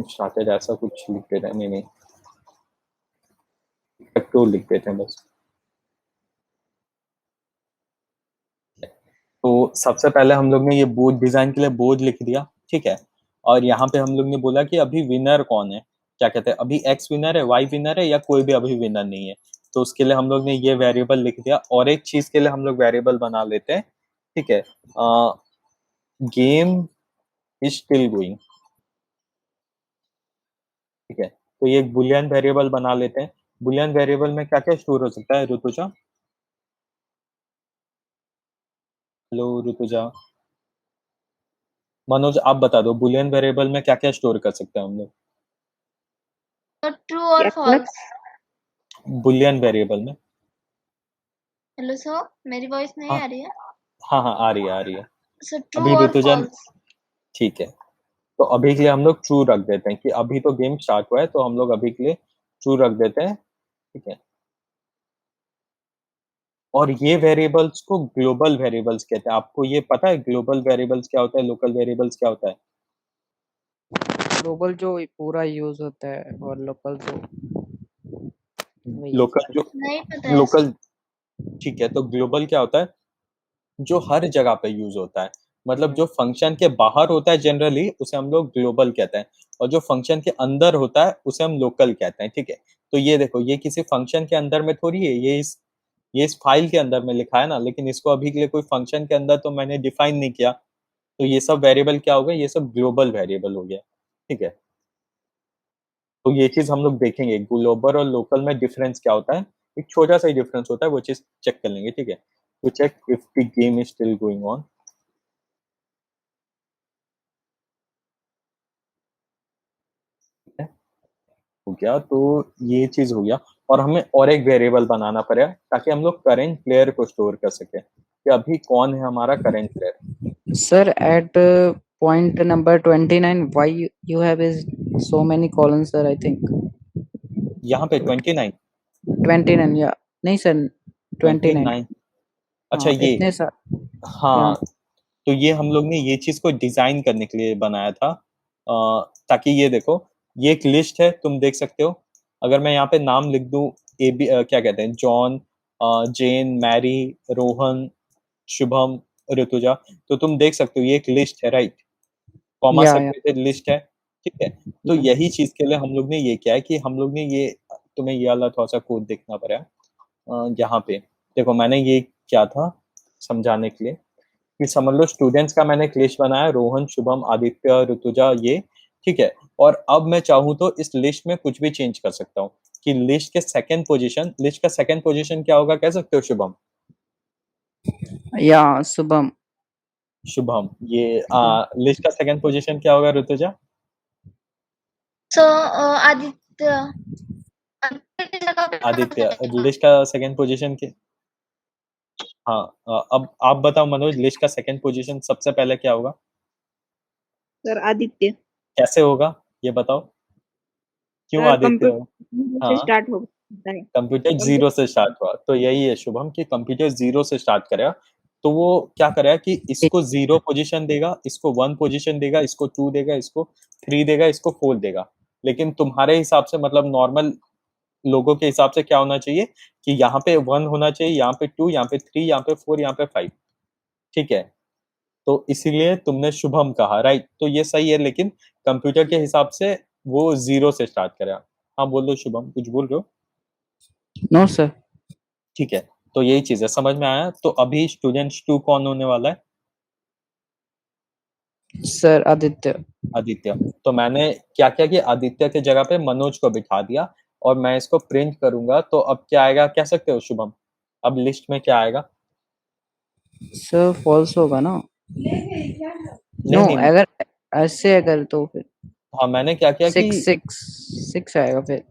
Started ऐसा कुछ लिख देते हैं, नहीं नहीं टू लिख देते हैं बस। तो सबसे पहले हम लोग ने ये बोर्ड डिजाइन के लिए बोर्ड लिख दिया, ठीक है। और यहाँ पे हम लोग ने बोला कि अभी विनर कौन है, क्या कहते हैं, अभी एक्स विनर है, वाई विनर है, या कोई भी अभी विनर नहीं है। तो उसके लिए हम लोग ने ये वेरिएबल लिख दिया। और एक चीज के लिए हम लोग वेरिएबल बना लेते हैं, ठीक है, गेम इज स्टिल गोइंग, ठीक है। तो ये एक बुलियन वेरिएबल बना लेते हैं। बुलियन वेरिएबल में क्या क्या स्टोर हो सकता है ऋतुजा? हेलो ऋतुजा। मनोज आप बता दो, बुलियन वेरिएबल में क्या क्या स्टोर कर सकते हैं हम लोग तो ट्रू और फॉल्स। बुलियन वेरिएबल में? हेलो सर, मेरी वॉइस नहीं हाँ आ रही है? हाँ हाँ, आ रही है आ रही है। सो ट्रू अभी और ऋतुजा, फॉल्स। ठीक है, तो अभी के लिए हम लोग ट्रू रख देते हैं कि अभी तो गेम स्टार्ट हुआ है, तो हम लोग अभी के लिए ट्रू रख देते हैं, ठीक है। और ये वेरिएबल्स को ग्लोबल वेरिएबल्स कहते हैं। आपको ये पता है ग्लोबल वेरिएबल्स क्या होता है, लोकल वेरिएबल्स क्या होता है? ग्लोबल जो पूरा यूज होता है और लोकल जो वही लोकल जो नहीं पता है। लोकल, ठीक है, तो ग्लोबल क्या होता है, जो हर जगह पे यूज होता है। मतलब जो फंक्शन के बाहर होता है जनरली उसे हम लोग ग्लोबल कहते हैं, और जो फंक्शन के अंदर होता है उसे हम लोकल कहते हैं, ठीक है। तो ये देखो, ये किसी फंक्शन के अंदर में थोड़ी है, ये इस फाइल के अंदर में लिखा है ना, लेकिन इसको अभी के लिए कोई फंक्शन के अंदर तो मैंने डिफाइन नहीं किया। तो ये सब वेरिएबल क्या हो गए, ये सब ग्लोबल वेरिएबल हो गया, ठीक है। तो ये चीज हम लोग देखेंगे ग्लोबल और लोकल में डिफरेंस क्या होता है। एक छोटा सा ही डिफरेंस होता है, वो चीज चेक कर लेंगे, ठीक है। तो check if the game is still going on. हो गया, तो ये चीज हो गया। और हमें और एक वेरिएबल बनाना पड़ेगा ताकि हम लोग करेंट प्लेयर को स्टोर कर सके कि अभी कौन है हमारा current player. Sir at point number 29 why you have is so many columns sir I think यहाँ पे 29? 29 या नहीं सर 29 29? अच्छा हाँ ये, इतने सर या हाँ, तो ये हम लोग ने ये चीज को डिजाइन करने के लिए बनाया था, ताकि ये देखो, ये एक लिस्ट है, तुम देख सकते हो। अगर मैं यहाँ पे नाम लिख दूं, ए बी, क्या कहते हैं, जॉन, जेन, मैरी, रोहन, शुभम, ऋतुजा, तो तुम देख सकते हो ये एक लिस्ट है, राइट? कॉमा या सेपरेटेड लिस्ट है, ठीक है। तो यही चीज के लिए हम लोग ने ये किया है कि हम लोग ने ये, तुम्हें ये वाला थोड़ा सा कोड देखना पड़ा, यहाँ पे देखो, मैंने ये क्या था समझाने के लिए कि समझ लो स्टूडेंट्स का मैंने एक लिस्ट बनाया, रोहन, शुभम, आदित्य, ऋतुजा, ये, ठीक है। और अब मैं चाहूँ तो इस लिस्ट में कुछ भी चेंज कर सकता हूँ कि लिस्ट का सेकंड पोजीशन क्या होगा, कह सकते हो शुभम? शुभम शुभम, ये लिस्ट का सेकंड पोजीशन क्या होगा ऋतुजा? सो आदित्य। आदित्य की जगह पे कौन आदित्य, जाएगा? लिस्ट का सेकंड पोजीशन के, हाँ, अब आप बताओ मनोज, लिस्ट का सेकंड पोजीशन सबसे पहले क्या होगा? सर आदित्य। कैसे होगा ये बताओ, क्यों सर आदित्य होगा? कंप्यूटर से हाँ, स्टार्ट होता है। कंप्यूटर जीरो से स्टार्ट हुआ, तो यही है शुभम कि कंप्यूटर जीरो से स्टार्ट करेगा। तो वो क्या करेगा कि इसको जीरो पोजीशन देगा, इसको वन पोजीशन देगा, इसको टू देगा, इसको थ्री देगा, इसको फोर देगा। लेकिन तुम्हारे हिसाब से, मतलब नॉर्मल लोगों के हिसाब से क्या होना चाहिए कि यहाँ पे वन होना चाहिए, यहाँ पे टू, यहाँ पे थ्री, यहाँ पे फोर, यहाँ पे फाइव, ठीक है। तो इसीलिए तुमने शुभम कहा, राइट? तो ये सही है, लेकिन कंप्यूटर के हिसाब से वो जीरो से स्टार्ट करेगा। हाँ बोल दो शुभम, कुछ बोल रहे हो? नो सर ठीक है, तो यही चीज है, समझ में आया? तो अभी स्टूडेंट्स टू कौन होने वाला है? सर आदित्य आदित्य। तो मैंने क्या किया कि आदित्य के जगह पे मनोज को बिठा दिया, और मैं इसको प्रिंट करूंगा, तो अब क्या आएगा, कह सकते हो शुभम? अब लिस्ट में क्या आएगा? सर फॉल्स होगा ना नहीं नो नहीं, अगर ऐसे अगर तो फिर हाँ, मैंने क्या किया कि, 6 आएगा फिर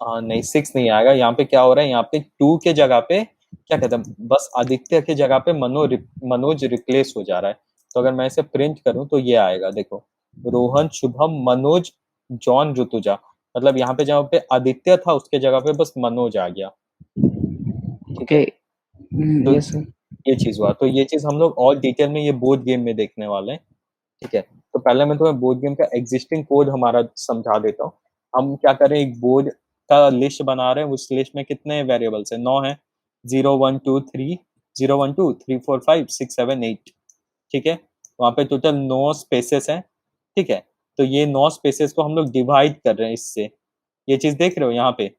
हाँ नहीं, सिक्स नहीं आएगा। यहाँ पे क्या हो रहा है, यहाँ पे टू के जगह पे क्या कहते हैं, बस आदित्य के जगह पे मनोज रिप्लेस हो जा रहा है। तो अगर मैं इसे प्रिंट करूं तो ये आएगा, देखो, रोहन, शुभम, मनोज, जॉन, ऋतुजा। मतलब यहाँ पे जहाँ पे आदित्य था उसके जगह पे बस मनोज आ गया। ठीक है, Okay. तो Yes, sir. ये चीज हुआ। तो ये चीज हम लोग और डिटेल में ये बोर्ड गेम में देखने वाले हैं। ठीक है, तो पहले मैं तुम्हें बोर्ड गेम का एग्जिस्टिंग कोड हमारा समझा देता हूँ। हम क्या करें, एक बोर्ड का लिस्ट बना रहे हैं, उस लिस्ट में कितने वेरिएबल्स है, 9 है। 0 1 2 3, 0 1 2 3 4 5 6 7 8। ठीक है, वहां पे टोटल 9 स्पेसेस हैं। ठीक है, तो ये 9 स्पेसेस को हम लोग डिवाइड कर रहे हैं इससे। ये चीज देख रहे हो यहाँ पे,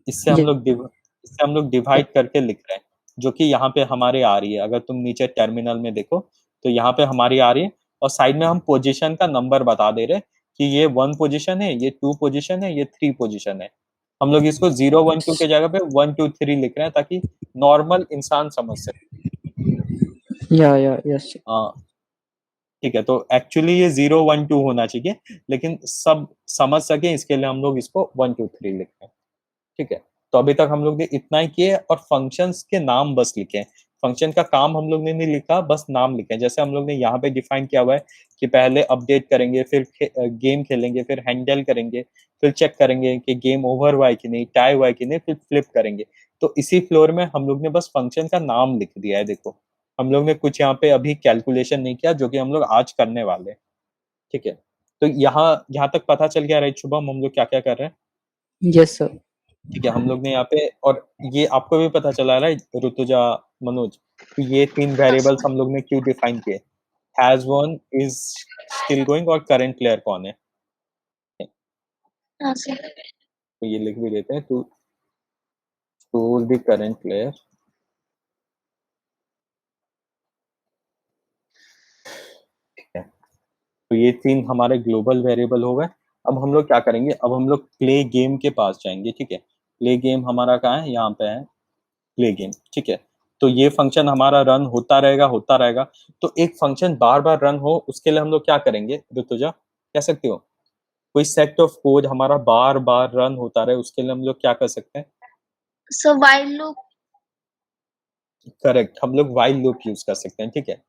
इससे हम Yes. लोग इससे हम लोग डिवाइड करके लिख रहे हैं, जो कि यहाँ पे हमारे आ रही है। अगर तुम नीचे टर्मिनल में देखो तो यहाँ पे हमारी आ रही है, और साइड में हम पोजीशन का नंबर बता दे रहे हैं कि ये 1 पोजीशन है, ये 2 पोजीशन है, ये 3 पोजीशन है। हम लोग इसको 0 1 2 के जगह पे 1 2 3 लिख रहे हैं ताकि नॉर्मल इंसान समझ सके। Yeah, yes, sir. ठीक है, तो एक्चुअली ये 0 1 2 होना चाहिए, लेकिन सब समझ सके इसके लिए हम लोग इसको 1 2 3 लिख रहे हैं। ठीक है, तो अभी तक हम लोग ने इतना ही किए, और फंक्शंस के नाम बस लिखे हैं। फंक्शन का काम हम लोग ने नहीं लिखा, बस नाम लिखे हैं। जैसे हम लोग ने यहाँ पे डिफाइन किया हुआ है कि पहले अपडेट करेंगे, फिर गेम खेलेंगे, फिर हैंडल करेंगे, फिर चेक करेंगे कि गेम ओवर हुआ है कि नहीं, टाई हुआ है कि नहीं, फिर फ्लिप करेंगे। तो इसी फ्लोर में हम लोग ने बस फंक्शन का नाम लिख दिया है। देखो, हम लोग ने कुछ यहाँ पे अभी कैलकुलेशन नहीं किया, जो कि हम लोग आज करने वाले हैं। ठीक है, तो यहाँ तक पता चल गया राइट शुभम, हम लोग क्या क्या कर रहे हैं। Yes, sir. ठीक है, हम लोग ने यहाँ पे, और ये आपको भी पता चला राइट ऋतुजा, मनोज, कि ये 3 वेरिएबल्स हम लोग ने क्यों डिफाइन किए। Has one, is still going, और करंट प्लेयर कौन है। हाँ सर। तो ये लिख भी देते हैं, to choose the current player. ठीक है, तो ये 3 हमारे ग्लोबल वेरिएबल हो गए। अब हम लोग क्या करेंगे, अब हम लोग प्ले गेम के पास जाएंगे। ठीक है, प्ले गेम हमारा कहाँ है, यहाँ पे है प्ले गेम। ठीक है, तो ये फंक्शन हमारा रन होता रहेगा। तो एक फंक्शन बार बार रन हो, उसके लिए हम लोग क्या करेंगे ऋतुजा, कह सकते हो। कोई सेट ऑफ कोड हमारा बार बार रन होता रहे, उसके लिए हम लोग क्या कर सकते हैं। सो व्हाइल लूप। करेक्ट, हम लोग वाइल लूप यूज कर सकते हैं। ठीक है,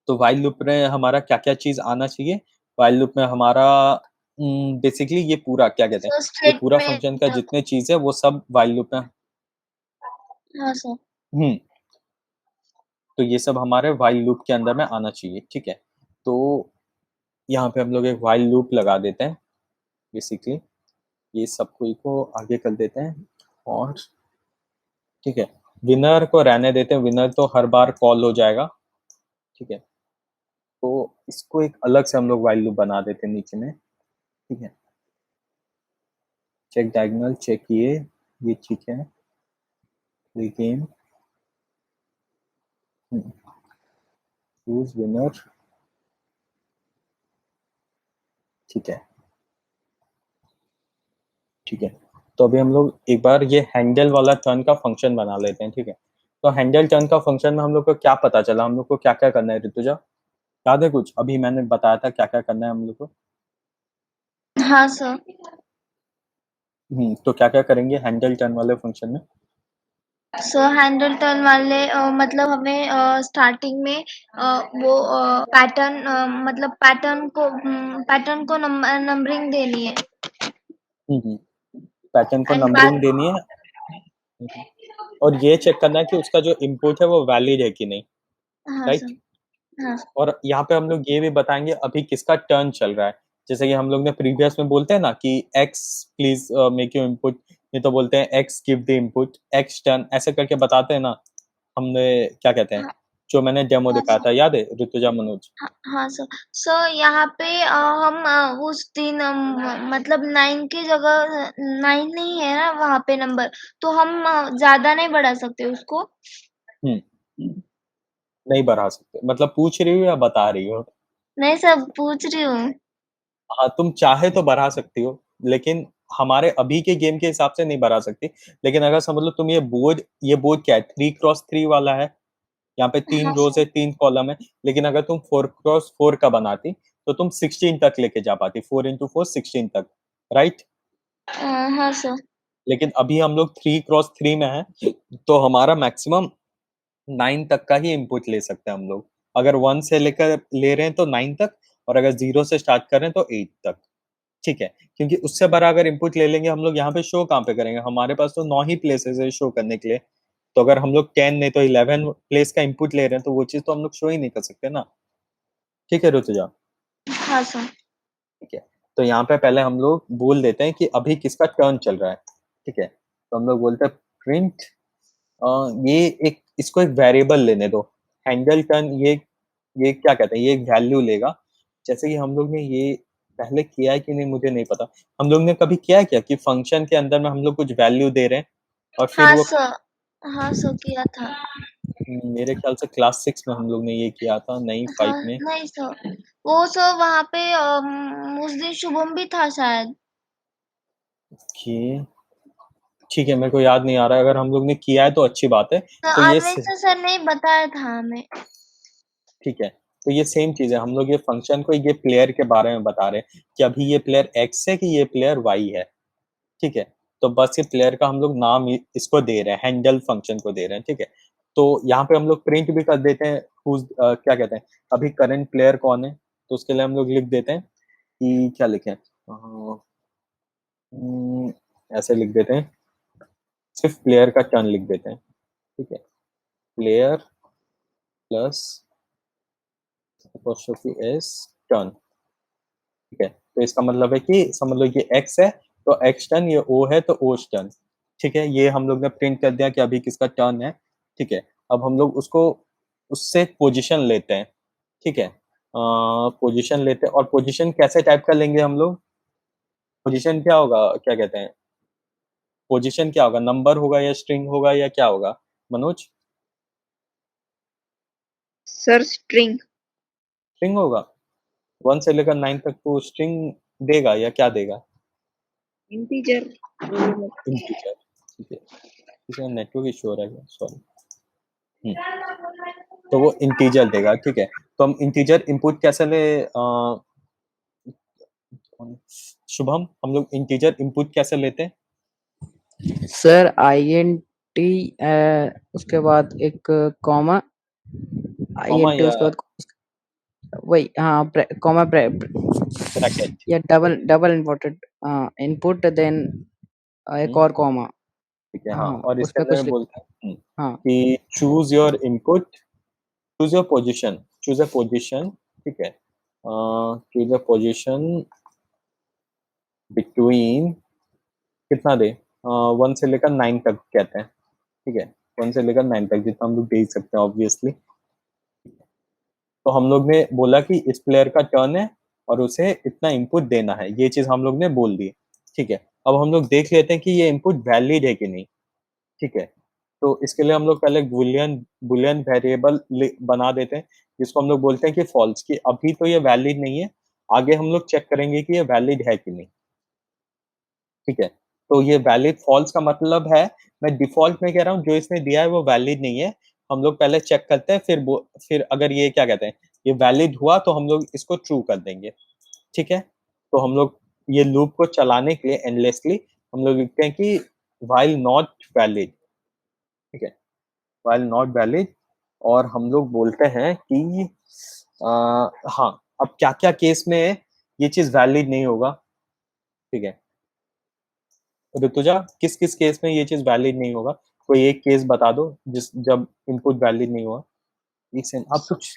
तो वाइल लूप में हमारा क्या क्या चीज आना चाहिए। वाइल लूप में हमारा बेसिकली ये पूरा क्या कहते हैं, सो ये पूरा फंक्शन का स्टेटमेंट। जितने चीज है वो सब वाइल लूप में। हाँ सर। हम्म तो ये सब हमारे वाइल लूप के अंदर में आना चाहिए। ठीक है, तो यहाँ पे हम लोग एक वाइल लूप लगा देते हैं। बेसिकली ये सबको को आगे कर देते हैं, और ठीक है, विनर को रहने देते हैं, विनर तो हर बार कॉल हो जाएगा। ठीक है, तो इसको एक अलग से हम लोग वाइल लूप बना देते हैं नीचे में। ठीक है, चेक डायगोनल चेक, ये ठीक है, गेम चूज विनर। ठीक है, ठीक है, तो अभी हम लोग एक बार ये हैंडल वाला टर्न का फंक्शन बना लेते हैं। ठीक है, तो हैंडल टर्न का फंक्शन में हम लोग को क्या पता चला, हम लोग को क्या क्या करना है ऋतुजा, याद है कुछ, अभी मैंने बताया था क्या क्या करना है हम लोग को। हाँ सर। तो क्या क्या करेंगे हैंडल टर्न वाले फंक्शन में। सो हैंडल टर्न वाले मतलब हमें स्टार्टिंग में वो पैटर्न मतलब पैटर्न को नंबरिंग देनी है। पैटर्न को एंड नंबरिंग बाद। देनी है। हम्म, और ये चेक करना है कि उसका जो इनपुट है वो वैलिड है कि नहीं। हाँ राइट, सर। हाँ। और यहाँ पे हम लोग ये भी बताएंगे अभी किसका टर्न चल रहा है। जैसे कि हम लोग ने प्रीवियस में बोलते हैं ना कि x please make you input, नहीं तो बोलते हैं x give the input, x turn, ऐसे करके बताते हैं ना। हमने क्या कहते हैं, हाँ। जो मैंने डेमो हाँ दिखाया सर। था, याद है ऋतुजा, मनोज। हाँ सर। सो यहाँ पे हम उस दिन मतलब 9 की जगह 9 नहीं है ना वहाँ पे नंबर, तो हम ज्यादा नहीं बढ़ा सकते उसको। हम्म नहीं बढ़ा सकते, मतलब पूछ रही हो या बता रही हो। नहीं सर, पूछ रही हूँ। हाँ, तुम चाहे तो बढ़ा सकती हो, लेकिन हमारे अभी के गेम के हिसाब से नहीं बढ़ा सकती। लेकिन अगर समझ लो तुम ये बोर्ड क्या है, 3x3 वाला है। यहाँ पे हाँ 3 रोज है, सर। 3 कॉलम है। लेकिन अगर तुम 4x4 का बनाती तो तुम 16 तक लेके जा पाती, 4 into 4 16 तक। राइट, हाँ सर। लेकिन अभी हम लोग 3x3 में है, तो हमारा मैक्सिमम 9 तक का ही इनपुट ले सकते हैं हम लोग। अगर 1 से लेकर ले रहे हैं तो 9 तक, और अगर 0 से स्टार्ट कर रहे हैं तो 8 तक, ठीक है? क्योंकि उससे बड़ा अगर इनपुट ले लेंगे हम लोग, यहाँ पे शो कहाँ पे करेंगे? हमारे पास तो 9 ही प्लेसेस है शो करने के लिए। तो अगर हम लोग 10 नहीं तो 11 प्लेस का इनपुट ले रहे हैं तो वो चीज़ तो हम लोग शो ही नहीं कर सकते ना। ठीक है ऋतुजा? हाँ सर। ठीक है। तो यहाँ पे पहले हम लोग बोल देते हैं कि अभी किसका टर्न चल रहा है, ठीक है? तो हम लोग बोलते हैं प्रिंट ये एक इसको एक वेरिएबल लेने दो। हैंडल टर्न ये क्या कहते हैं? ये एक वैल्यू लेगा। जैसे कि हम लोग ने ये पहले किया है कि नहीं मुझे नहीं पता। हम लोग ने कभी किया है क्या कि फंक्शन के अंदर में हम लोग कुछ वैल्यू दे रहे हैं और फिर हाँ वो सर। हाँ सर, किया था। मेरे ख्याल से क्लास 6 में हम लोग ने ये किया था, नहीं 5 हाँ, में। नहीं सर, वो सर वहाँ पे उस दिन शुभम भी था शायद। कि ठीक है, मेरे को याद नहीं आ रहा है। अगर हम लोग ने किया है तो अच्छी बात है। तो ये अरविंद सर ने बताया था हमें। ठीक है, तो ये सेम चीज़ है। हम लोग ये फंक्शन को ये प्लेयर के बारे में बता रहे हैं कि अभी ये प्लेयर एक्स है कि ये प्लेयर वाई है, ठीक है? तो बस ये प्लेयर का हम लोग नाम इसको दे रहे हैं, हैंडल फंक्शन को दे रहे हैं, ठीक है? तो यहाँ पे हम लोग प्रिंट भी कर देते हैं क्या कहते हैं, अभी करंट प्लेयर कौन है? तो उसके लिए हम लोग लिख देते हैं कि क्या लिखें, ऐसे लिख देते हैं, सिर्फ प्लेयर का टर्न लिख देते हैं, ठीक है? Player plus apostrophe s turn, ठीक है? तो इसका मतलब है कि समझ लो ये x है तो x टर्न, ये o है तो o टर्न, ठीक है? ये हम लोग ने प्रिंट कर दिया कि अभी किसका टर्न है, ठीक है? अब हम लोग उसको उससे पोजीशन लेते हैं, ठीक है? पोजीशन लेते हैं, और पोजीशन कैसे टाइप कर लेंगे हम लोग? पोजीशन क्या होगा, क्या कहते हैं, पोजीशन क्या होगा? नंबर होगा या स्ट्रिंग होगा या क्या होगा मनोज? Sir string. स्ट्रिंग होगा। 1 से लेकर 9 तक तो स्ट्रिंग देगा या क्या देगा? इंटीजर। इंटीजर, ठीक है? इसमें नेटवर्क इशू हो रहा है, सॉरी। तो वो इंटीजर देगा, ठीक है? तो हम इंटीजर इनपुट कैसे ले शुभम, हम लोग इंटीजर इनपुट कैसे लेते हैं? सर INT उसके बाद एक कॉमा, कॉमा INT या उसके बाद वही, हाँ, कॉमा ब्रैकेट? या डबल इम्पोर्टेड इनपुट, देन एक और कॉमा। ठीक है, हाँ। हाँ, और उस इसके पे अंदर कुछ में लिख। बोलते हैं हाँ कि choose your input, choose your position, choose a position, ठीक है? चूज अ पोजीशन बिटवीन कितना दे, 1 से लेकर 9 तक कहते हैं, ठीक है? 1 से लेकर 9 तक जितना हम लोग दे ही सकते हैं ऑब्वियसली। तो हम लोग ने बोला कि इस प्लेयर का टर्न है और उसे इतना इनपुट देना है, ये चीज हम लोग ने बोल दी, ठीक है? अब हम लोग देख लेते हैं कि ये इनपुट वैलिड है कि नहीं, ठीक है? तो इसके लिए हम लोग पहले बुलियन बुलियन वेरिएबल बना देते हैं, जिसको हम लोग बोलते हैं कि फॉल्स, कि अभी तो ये वैलिड नहीं है, आगे हम लोग चेक करेंगे कि ये वैलिड है कि नहीं, ठीक है? तो ये वैलिड फॉल्स का मतलब है, मैं डिफॉल्ट में कह रहा हूँ जो इसने दिया है वो वैलिड नहीं है, हम लोग पहले चेक करते हैं, फिर अगर ये क्या कहते हैं, ये वैलिड हुआ तो हम लोग इसको ट्रू कर देंगे, ठीक है? तो हम लोग ये लूप को चलाने के लिए एंडलेसली हम लोग लिखते हैं कि व्हाइल नॉट वैलिड, ठीक है? व्हाइल नॉट वैलिड, और हम लोग बोलते हैं कि हाँ, अब क्या-क्या केस में ये चीज़ वैलिड नहीं होगा, ठीक है? ऋतुजा, किस-किस केस में ये चीज़ वैलिड नहीं होगा? कोई एक केस बता दो जब इनपुट वैलिड नहीं हुआ। एक सेकंड, आप कुछ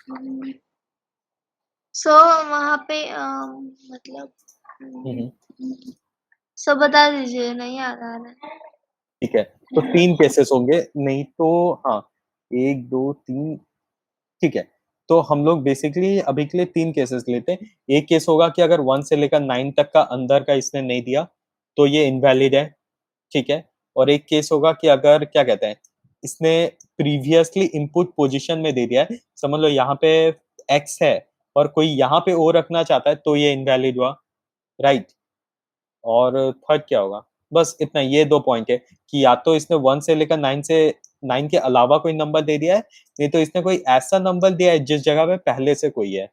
सो वहाँ पे मतलब हुँ। सर बता दीजिए, नहीं याद आ रहा है। ठीक है, तो 3 केसेस होंगे, नहीं तो हाँ, 1, 2, 3, ठीक है। तो हम लोग बेसिकली अभी के लिए 3 केसेस लेते हैं। एक केस होगा कि अगर 1 से लेकर 9 तक का अंदर का इसने नहीं दिया, तो ये इनवैलिड है, ठीक है? और एक केस होगा कि अगर क्या कहते हैं, इसने प्रीवियसली इनपुट पोजीशन में दे दिया है, समझ लो यहाँ पे x है और कोई यहाँ पे o रखना चाहता है, तो ये इनवैलिड हुआ, राइट? और थर्ड क्या होगा? बस इतना, ये 2 पॉइंट है कि या तो इसने 1 से लेकर 9 के अलावा कोई नंबर दे दिया है, नहीं तो इसने कोई ऐसा नंबर दिया है जिस जगह पे पहले से कोई है।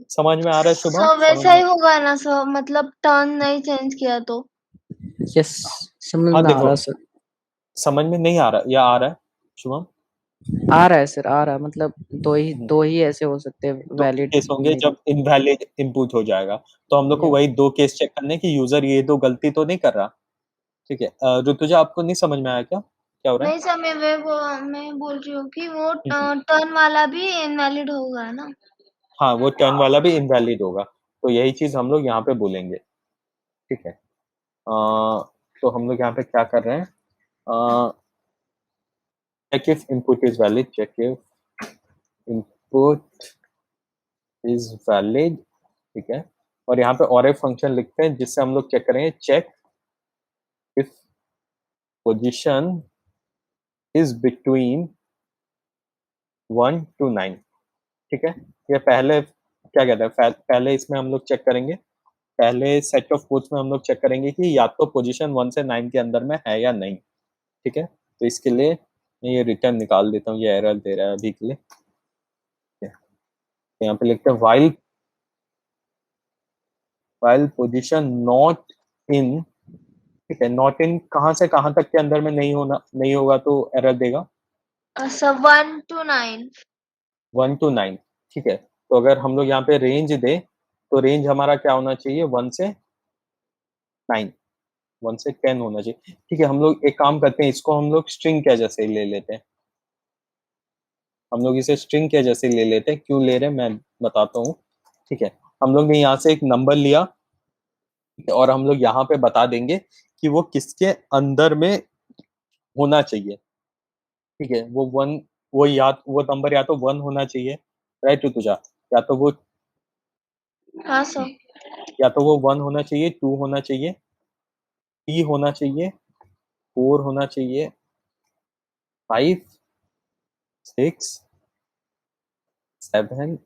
समझ में आ रहा है शुभम? सो समझ वैसा ही में? होगा ना सर, मतलब टर्न नहीं चेंज किया तो। यस, समझ हाँ में आ देखो, रहा सर। समझ में नहीं आ रहा या आ रहा है शुभम? आ रहा है सर, आ रहा है, मतलब दो हम्म, ही ऐसे हो सकते हैं दो वैलिड केस होंगे नहीं। जब इनवैलिड इनपुट हो जाएगा, तो हम लोग को या वही दो केस चेक करने कि यूजर ये दो गलती तो नहीं कर रहा। ठीक है, ऋतुजा आपको नहीं समझ में आया क्या क्या हो रहा है? नहीं सर, मैं बोल रही हूँ कि वो हम्म, टर्न वाला भी इनवैलिड होगा ना। हाँ, वो टर्न वाला भी इनवैलिड होगा, तो यही चीज हम लोग यहाँ पे बोलेंगे। ठीक है, तो हम लोग यहाँ पे क्या कर रहे हैं, check if input is valid, check if input is valid। ठीक है, और यहाँ पे और एक फंक्शन लिखते हैं जिससे हम लोग चेक करेंगे, check if position is between 1 to 9। ठीक है, ये पहले क्या कहते हैं, पहले इसमें हम लोग चेक करेंगे, पहले सेट ऑफ कोड्स में हम लोग चेक करेंगे कि या तो पोजीशन 1 से 9 के अंदर में है या नहीं। ठीक है, तो इसके लिए मैं ये रिटर्न निकाल देता हूँ, ये एरर दे रहा है अभी के लिए। ठीक है, तो यहाँ पे लिखते हैं while position not in। ठीक है, नॉट इन कहाँ से कहाँ तक के अंदर में नहीं होगा तो एरर देगा सर 1 to 9। 1 to 9। ठीक है, तो अगर हम लोग यहाँ पे रेंज दे तो रेंज हमारा क्या होना चाहिए, 1 से 9, 1 से 10 होना चाहिए। ठीक है, हम लोग एक काम करते हैं, इसको हम लोग स्ट्रिंग के जैसे ले लेते हैं, हम लोग इसे स्ट्रिंग के जैसे ले लेते हैं। क्यों ले रहे हैं मैं बताता हूँ। ठीक है, हम लोग ने यहाँ से एक नंबर लिया और हम लोग यहाँ पे बता देंगे कि वो किसके अंदर में होना चाहिए। ठीक है, वो नंबर या तो 1 होना चाहिए, राइट ऋतुजा, या तो वो हाँ सर। या तो वो 1 होना चाहिए, 2 होना चाहिए, 3 होना चाहिए, 4 होना चाहिए, 5, 6, 7,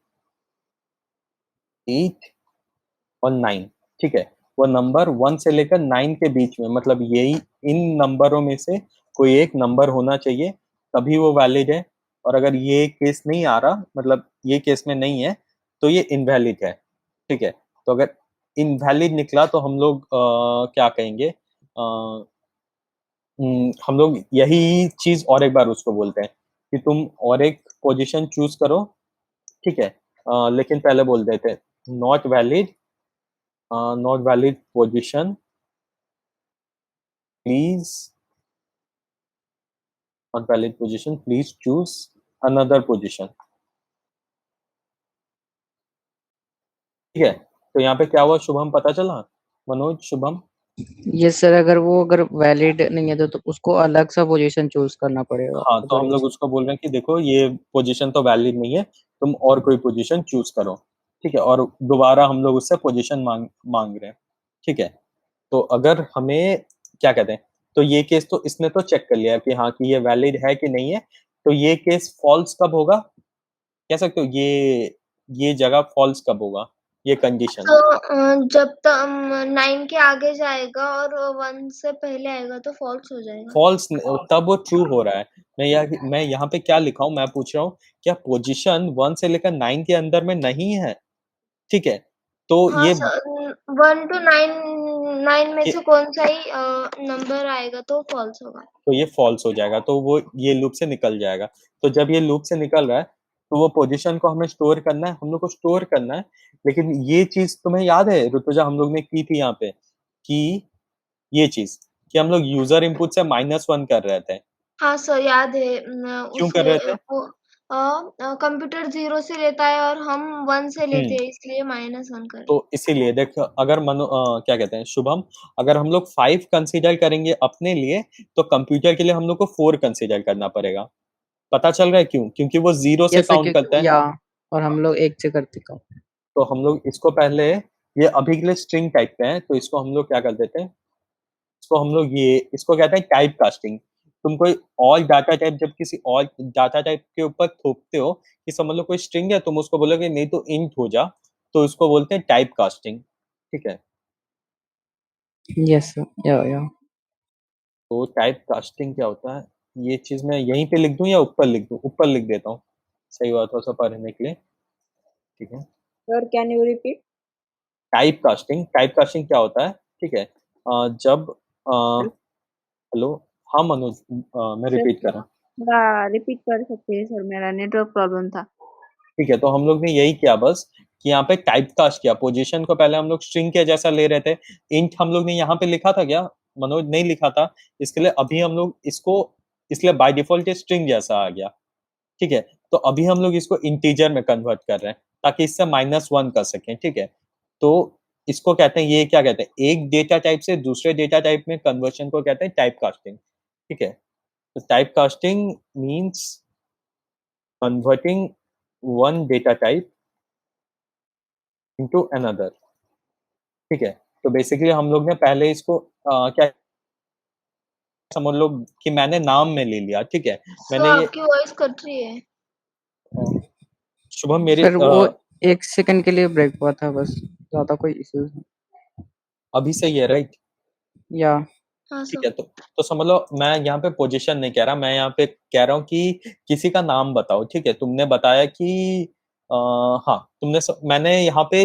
8 और 9। ठीक है, वो नंबर 1 से लेकर 9 के बीच में, मतलब यही इन नंबरों में से कोई एक नंबर होना चाहिए, तभी वो वैलिड है। और अगर ये केस नहीं आ रहा, मतलब ये केस में नहीं है, तो ये इनवैलिड है। ठीक है, तो अगर इनवैलिड निकला तो हम लोग क्या कहेंगे, हम लोग यही चीज और एक बार उसको बोलते हैं कि तुम और एक पोजीशन चूज करो। ठीक है, लेकिन पहले बोल देते हैं not valid, not valid position, please not valid position, please choose another position. ठीक है, तो यहाँ पे क्या हुआ शुभम, पता चला मनोज, शुभम? यस सर, अगर वैलिड नहीं है तो उसको अलग सा पोजीशन चूज करना पड़ेगा हाँ, तो हम लोग अदरवाइज। उसको बोल रहे हैं कि देखो ये पोजीशन तो वैलिड नहीं है, तुम और कोई पोजीशन चूज करो। ठीक है, और दोबारा हम लोग उससे पोजीशन मांग मांग रहे हैं। ठीक है, तो अगर हमें क्या कहते हैं, तो ये केस तो इसने तो चेक कर लिया कि हाँ कि ये वैलिड है कि नहीं है, तो ये केस फॉल्स कब होगा, कह सकते हो ये जगह फॉल्स कब होगा, ये कंडीशन? तो जब तक 9 के आगे जाएगा और 1 से पहले आएगा तो फॉल्स हो जाएगा। फॉल्स तब वो ट्रू हो रहा है। मैं यहाँ पे क्या लिखा हूँ, मैं पूछ रहा हूँ क्या पोजीशन 1 से लेकर 9 के अंदर में नहीं है? ठीक है, तो हाँ सर, 1 to 9 में ये से कौन सा ही नंबर आएगा तो फॉल्स होगा। तो ये फॉल्स हो जाएगा, तो वो ये लूप से निकल जाएगा। तो जब ये लूप से निकल रहा है तो वो पोजीशन को हमें स्टोर करना है, हम लोग को स्टोर करना है। लेकिन ये चीज तुम्हें याद है ऋतुजा, हम लोग ने की थी यहाँ पे कि ये चीज कि हम लोग यूजर इनपुट से -1 कर रहे थे। हाँ सर, याद है। क्यों कर रहे उसमें थे? वो कंप्यूटर 0 से लेता है और हम 1 से लेते हम्म, हैं, इसलिए -1 कर। तो इसीलिए देख, अगर क्या कहते हैं शुभम, अगर हम लोग 5 कंसीडर करेंगे अपने लिए, तो कंप्यूटर के लिए हम लोग को 4 कंसीडर करना पड़ेगा। पता चल रहा है क्यों? क्योंकि वो 0 से यस सर, काउंट करता है। या और हम लोग एक से करते काम। तो हम लोग इसको पहले, ये अभी के लिए स्ट्रिंग टाइप पे है, तो इसको हम लोग क्या कर देते हैं, इसको हम लोग इसको कहते हैं टाइप कास्टिंग। तुम कोई और डाटा टाइप जब किसी और डाटा टाइप के ऊपर थोपते हो, कि समझ लो कोई स्ट्रिंग है, तुम उसको बोलोगे नहीं तो इंट हो जा, तो इसको बोलते हैं टाइप कास्टिंग। ठीक है, यस सर, या तो टाइप कास्टिंग क्या होता है, ये चीज मैं यहीं पे लिख दूं या ऊपर लिख दूं? ऊपर लिख देता हूँ, सही बात है सब पढ़ने के लिए। ठीक है, Sir, can you repeat? Type casting क्या होता है? ठीक है, जब हेलो, हाँ मनोज, मैं Sir, रिपीट कर रहा हूँ। थोड़ा रिपीट कर सकते हैं सर, मेरा नेटवर्क प्रॉब्लम था। ठीक है, तो हम लोग ने यही किया बस कि यहाँ पे टाइप कास्ट किया। पोजीशन को पहले हम लोग स्ट्रिंग के जैसा ले रहे थे। इंट हम लोग ने यहाँ पे लिखा था क्या? मनोज नहीं लिखा था। इसके लिए अभी हम लोग इसको, इसलिए बाय डिफॉल्ट ये स्ट्रिंग जैसा आ गया। ठीक है, तो अभी हम लोग इसको इंटीजर में कन्वर्ट कर रहे हैं ताकि इससे -1 कर सकें। ठीक है, तो इसको कहते हैं, ये क्या कहते हैं, एक डेटा टाइप से दूसरे डेटा टाइप में कन्वर्शन को कहते हैं टाइप कास्टिंग। ठीक है, तो type casting means converting one data type into another. ठीक है, तो बेसिकली हम लोग ने पहले इसको क्या समझ लो कि मैंने नाम में ले लिया। ठीक है, सर मैंने ये आपकी वॉइस कट रही है। शुभम मेरे सर वो 1 सेकंड के लिए ब्रेक हुआ था बस, ज़्यादा कोई इश्यूज नहीं। अभी सही है राइट? या हाँ ठीक सर। है, तो समझ लो मैं यहाँ पे पोजीशन नहीं कह रहा, मैं यहाँ पे कह रहा हूँ कि किसी का नाम बताओ। ठीक है, तुमने बताया कि हाँ मैंने यहाँ पे,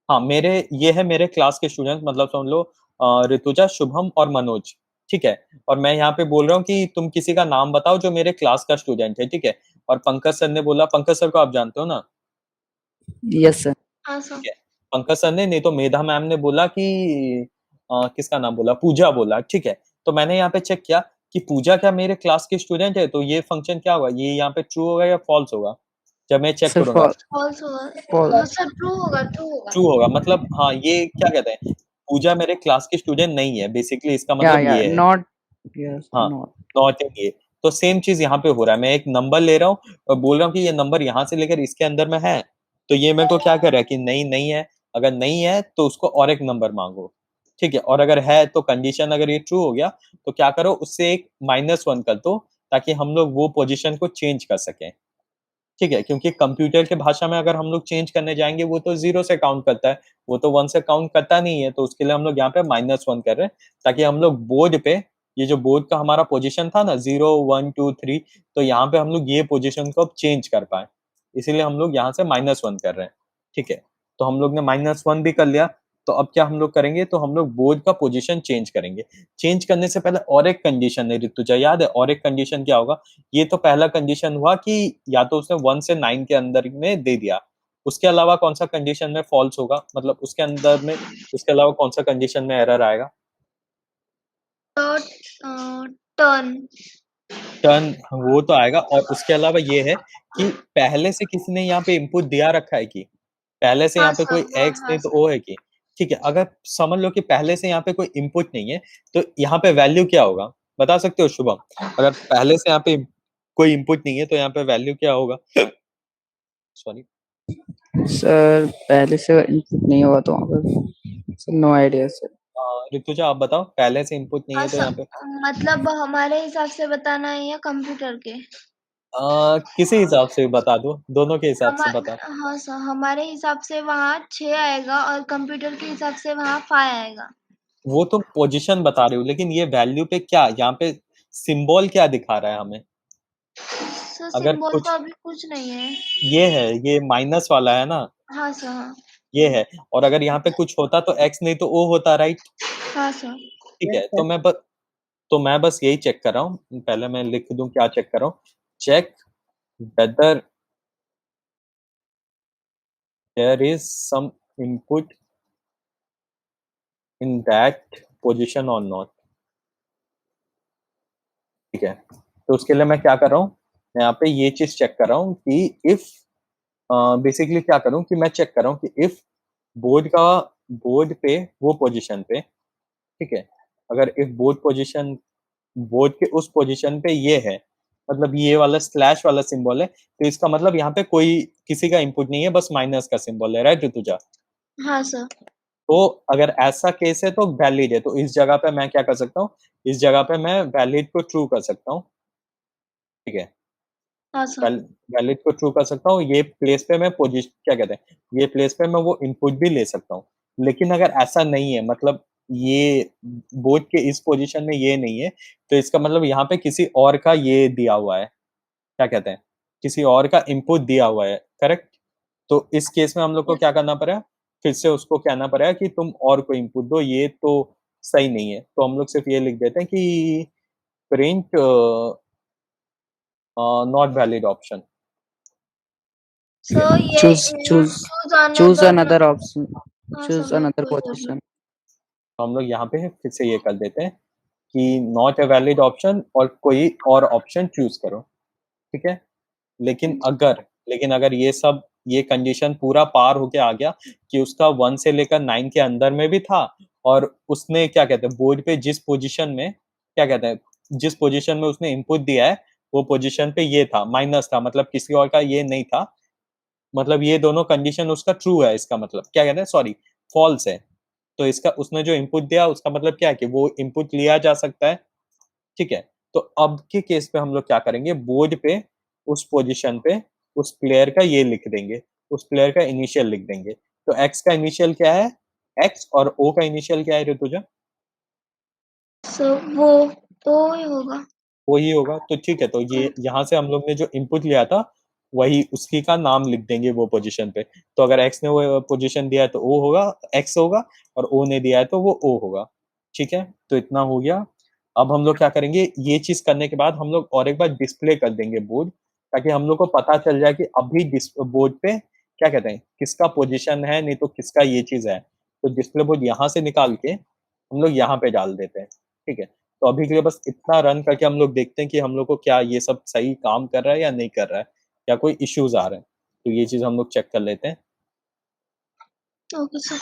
हाँ मेरे ये है मेरे क्लास के स्टूडेंट, मतलब समझ लो ऋतुजा, शुभम और मनोज। ठीक है, और मैं यहाँ पे बोल रहा हूँ कि तुम किसी का नाम बताओ जो मेरे क्लास का स्टूडेंट है। ठीक है, और पंकज सर ने बोला, पंकज सर को आप जानते हो ना? Yes sir. हाँ सर। ठीक है, पंकज सर ने, नहीं तो मेधा मैम ने बोला कि किसका नाम बोला, पूजा बोला। ठीक है, तो मैंने यहाँ पे चेक किया कि पूजा क्या मेरे क्लास की स्टूडेंट है, तो ये फंक्शन क्या होगा, ये यहाँ पे ट्रू होगा या फॉल्स होगा जब मैं चेक सर करूंगा? फॉल्स होगा। फॉल्स। हाँ सर, ट्रू होगा, ट्रू होगा। ट्रू होगा, मतलब हाँ ये क्या कहते हैं, पूजा मेरे क्लास की स्टूडेंट नहीं है, बेसिकली इसका या मतलब ये है। नॉट, यस हाँ, नॉट। नॉट इन ये। तो सेम चीज यहाँ पे हो रहा है, मैं एक नंबर ले रहा हूँ और बोल रहा हूँ कि ये नंबर यहाँ से लेकर इसके अंदर में है, तो ये मेरे को क्या कर रहा है कि नहीं नहीं है। अगर नहीं है तो उसको और एक नंबर मांगो। ठीक है, और अगर है तो कंडीशन, अगर ये ट्रू हो गया तो क्या करो, उससे एक -1 कर दो ताकि हम लोग वो पोजीशन को चेंज कर सकें। ठीक है, क्योंकि कंप्यूटर के भाषा में अगर हम लोग चेंज करने जाएंगे वो तो 0 से काउंट करता है, वो तो 1 से काउंट करता नहीं है, तो उसके लिए हम लोग यहाँ पे -1 कर रहे हैं ताकि हम लोग बोर्ड पे, ये जो बोर्ड का हमारा पोजीशन था ना 0 1 2 3, तो यहाँ पे हम लोग ये पोजीशन को अब चेंज कर पाए, इसीलिए हम लोग यहाँ से -1 कर रहे हैं। ठीक है, तो हम लोग ने -1 भी कर लिया। तो अब क्या हम लोग करेंगे, तो हम लोग बोर्ड का पोजीशन चेंज करेंगे। चेंज करने से पहले और एक कंडीशन है ऋतुजा, याद है? और एक कंडीशन क्या होगा? ये तो पहला कंडीशन हुआ कि या तो उसने 1 से 9 के अंदर में दे दिया। उसके अलावा कौन-सा कंडीशन में फॉल्स होगा? मतलब उसके अंदर में, उसके अलावा कौन-सा कंडीशन में एरर आएगा? टर्न। टर्न, वो तो आएगा, और उसके अलावा ये है कि पहले से किसी ने यहाँ पे इनपुट दिया रखा है कि? पहले से हाँ यहाँ पे सर, कोई हाँ एक्स हाँ नहीं तो सर। ओ है कि? ठीक है, अगर समझ लो कि पहले से यहाँ पे कोई इनपुट नहीं है, तो यहाँ पे वैल्यू क्या होगा? बता सकते हो शुभम? अगर पहले से यहाँ पे कोई इनपुट नहीं है तो यहाँ पे वैल्यू क्या होगा? सॉरी। सर पहले से इनपुट नहीं हुआ तो वहाँ पे sir no idea sir. Rutuja आप बताओ, पहले से इनपुट नहीं हाँ है तो यहाँ पे? सर, मतलब हमारे हिसाब से बताना है या कंप्यूटर के? किसी हिसाब से बता दो, दोनों के हिसाब से हमा बता। हाँ सर, हमारे हिसाब से वहाँ 6 आएगा और कंप्यूटर के हिसाब से वहाँ 5 आएगा। वो तो पोजीशन बता रही हूँ, लेकिन ये वैल्यू पे क्या, यहाँ पे सिंबल क्या दिखा रहा है हमें? सर अगर सिंबल तो कुछ अभी कुछ नहीं है। ये है, ये माइनस वाला है ना, हाँ सर, हाँ। ये है। और अगर यहाँ पे कुछ होता तो एक्स नहीं तो ओ होता, राइट? हाँ सर। ठीक यस है, सर। तो मैं बस यही चेक कर रहा हूँ, पहले मैं लिख दूं क्या चेक कर रहा हूँ। Check whether there is some input in that position और नॉट। ठीक है, तो उसके लिए मैं क्या कर रहा हूँ, मैं यहाँ पे ये चीज चेक कर रहा हूँ कि इफ, बेसिकली क्या करूँ कि मैं चेक कर रहा हूँ कि इफ बोर्ड पे वो पोजीशन पे, ठीक है, अगर इफ बोर्ड के उस पोजीशन पे ये है, मतलब ये वाला स्लैश वाला सिंबल है, तो इसका मतलब यहाँ पे कोई किसी का इनपुट नहीं है, बस माइनस का सिंबल है, राइट ऋतुजा? हाँ सर। तो अगर ऐसा केस है तो वैलिड है, तो इस जगह पे मैं क्या कर सकता हूँ, इस जगह पे मैं वैलिड को ट्रू कर सकता हूँ। ठीक है, हाँ सर। वैलिड को ट्रू कर सकता हूँ, ये प्लेस पे मैं पोजीशन क्या कहते हैं, ये प्लेस पे मैं वो इनपुट भी ले सकता हूँ। लेकिन अगर ऐसा नहीं है, मतलब ये बोर्ड के इस पोजीशन में ये नहीं है, तो इसका मतलब यहाँ पे किसी और का ये दिया हुआ है, क्या कहते हैं, किसी और का इनपुट दिया हुआ है, करेक्ट? तो इस केस में हम लोग को क्या करना पड़ेगा, फिर से उसको कहना पड़ेगा कि तुम और कोई इनपुट दो, ये तो सही नहीं है। तो हम लोग सिर्फ ये लिख देते हैं कि प्रिंट नॉट वैलिड ऑप्शन। सो ये choose choose choose another another option, हाँ choose सर मैं another वही कर रही हूँ। position. तो हम लोग यहाँ पे फिर से ये कर देते हैं कि नॉट अ वैलिड ऑप्शन और कोई और ऑप्शन चूज करो, ठीक है। लेकिन अगर ये कंडीशन पूरा पार होके आ गया कि उसका 1 से लेकर 9 के अंदर में भी था और उसने क्या कहते हैं बोर्ड पे जिस पोजीशन में क्या कहते हैं जिस पोजीशन में उसने इनपुट दिया है वो पोजीशन पे ये था माइनस था, मतलब किसी और का ये नहीं था, मतलब ये दोनों कंडीशन उसका ट्रू है, इसका मतलब क्या कहते हैं सॉरी फॉल्स है। तो इसका उसने जो इनपुट दिया उसका मतलब क्या है कि वो इनपुट लिया जा सकता है, ठीक है। तो अब के केस पे हम लोग क्या करेंगे, बोर्ड पे उस पोजीशन पे उस प्लेयर का ये लिख देंगे, उस प्लेयर का इनिशियल लिख देंगे। तो एक्स का इनिशियल क्या है, एक्स, और ओ का इनिशियल क्या है ऋतुजा? सो वो तो ही होगा। वही होगा, तो ठीक है। तो ये यहाँ से हम लोग ने जो इनपुट लिया था वही उसी का नाम लिख देंगे वो पोजीशन पे। तो अगर एक्स ने वो पोजीशन दिया है तो ओ होगा, एक्स होगा, और ओ ने दिया है तो वो ओ होगा, ठीक है। तो इतना हो गया। अब हम लोग क्या करेंगे, ये चीज करने के बाद हम लोग और एक बार डिस्प्ले कर देंगे बोर्ड, ताकि हम लोग को पता चल जाए कि अभी बोर्ड पे क्या कहते हैं किसका पोजीशन है, नहीं तो किसका ये चीज है। तो डिस्प्ले बोर्ड यहाँ से निकाल के हम लोग यहाँ पे डाल देते हैं, ठीक है। तो अभी के लिए बस इतना रन करके हम लोग देखते हैं कि हम लोग को क्या ये सब सही काम कर रहा है या नहीं कर रहा है, या कोई इश्यूज आ रहे हैं। तो ये चीज हम लोग चेक कर लेते हैं। Okay sir.